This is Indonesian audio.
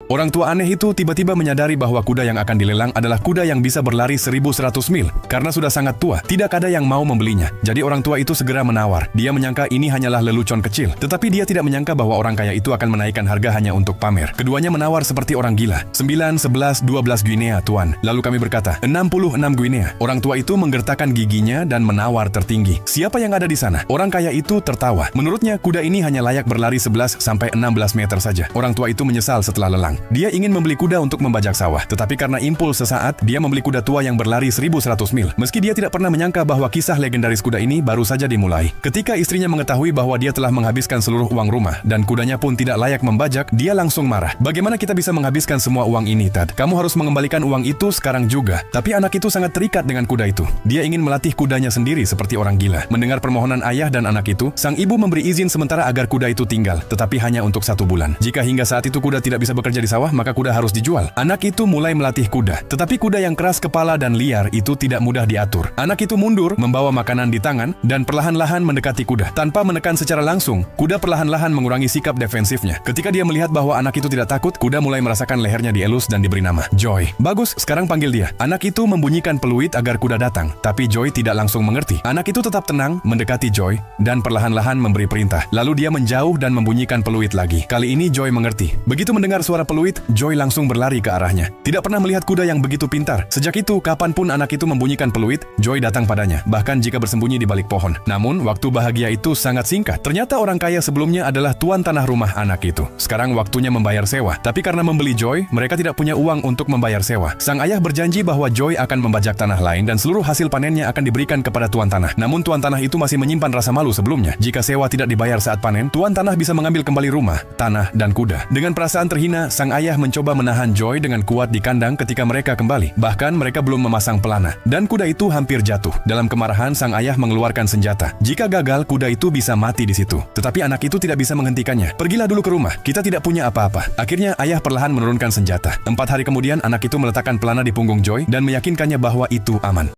Orang tua aneh itu tiba-tiba menyadari bahwa kuda yang akan dilelang adalah kuda yang bisa berlari 1.100 mil. Karena sudah sangat tua, tidak ada yang mau membelinya. Jadi orang tua itu segera menawar. Dia menyangka ini hanyalah lelucon kecil. Tetapi dia tidak menyangka bahwa orang kaya itu akan menaikkan harga hanya untuk pamer. Keduanya menawar seperti orang gila. 9, 11, 12 guinea, tuan. Lalu kami berkata, 66 guinea. Orang tua itu menggertakkan giginya dan menawar tertinggi. Siapa yang ada di sana? Orang kaya itu tertawa. Menurutnya, kuda ini hanya layak berlari 11 sampai 16 meter saja. Orang tua itu menyesal setelah lelang. Dia ingin membeli kuda untuk membajak sawah. Tetapi karena impuls sesaat, dia membeli kuda tua yang berlari 1.100 mil. Meski dia tidak pernah menyangka bahwa kisah legendaris kuda ini baru saja dimulai. Ketika istrinya mengetahui bahwa dia telah menghabiskan seluruh uang rumah dan kudanya pun tidak layak membajak, dia langsung marah. Bagaimana kita bisa menghabiskan semua uang ini, Tad? Kamu harus mengembalikan uang itu sekarang juga. Tapi anak itu sangat terikat dengan kuda itu. Dia ingin melatih kudanya sendiri seperti orang gila. Mendengar permohonan ayah dan anak itu, sang ibu memberi izin sementara agar kuda itu tinggal, tetapi hanya untuk 1 bulan. Jika hingga saat itu kuda tidak bisa bekerja di sawah, maka kuda harus dijual. Anak itu mulai melatih kuda, tetapi kuda yang keras kepala dan liar itu tidak mudah diatur. Anak itu mundur, membawa makanan di tangan, dan perlahan-lahan mendekati kuda. Tanpa menekan secara langsung, kuda perlahan-lahan mengurangi sikap defensifnya. Ketika dia melihat bahwa anak itu tidak takut, kuda mulai merasakan lehernya dielus dan diberi nama Joy. Bagus, sekarang panggil dia. Anak itu membunyikan peluit agar kuda datang, tapi Joy tidak langsung mengerti. Anak itu tetap tenang, mendekati Joy, dan perlahan-lahan memberi perintah. Lalu dia menjauh dan membunyikan peluit lagi. Kali ini Joy mengerti. Begitu mendengar suara peluit, Joy langsung berlari ke arahnya. Tidak pernah melihat kuda yang begitu pintar. Sejak itu, kapanpun anak itu membunyikan peluit, Joy datang padanya, bahkan jika bersembunyi di balik pohon. Namun, waktu bahagia itu sangat singkat. Ternyata orang kaya sebelumnya adalah tuan tanah rumah anak itu. Sekarang waktunya membayar sewa. Tapi karena membeli Joy, mereka tidak punya uang untuk membayar sewa. Sang ayah berjanji bahwa Joy akan membajak tanah lain dan seluruh hasil panennya akan diberikan kepada tuan tanah. Namun tuan tanah itu masih menyimpan rasa malu sebelumnya. Jika sewa tidak dibayar saat panen, tuan tanah bisa mengambil kembali rumah, tanah, dan kuda. Dengan perasaan terhina, sang ayah mencoba menahan Joy dengan kuat di kandang ketika mereka kembali. Bahkan mereka belum memasang pelana. Dan kuda itu hampir jatuh. Dalam kemarahan, sang ayah mengeluarkan senjata. Jika gagal, kuda itu bisa mati di situ. Tetapi anak itu tidak bisa menghentikannya. Pergilah dulu ke rumah, kita tidak punya apa-apa. Akhirnya, ayah perlahan menurunkan senjata. 4 hari kemudian, anak itu meletakkan pelana di punggung Joy dan meyakinkannya bahwa itu aman.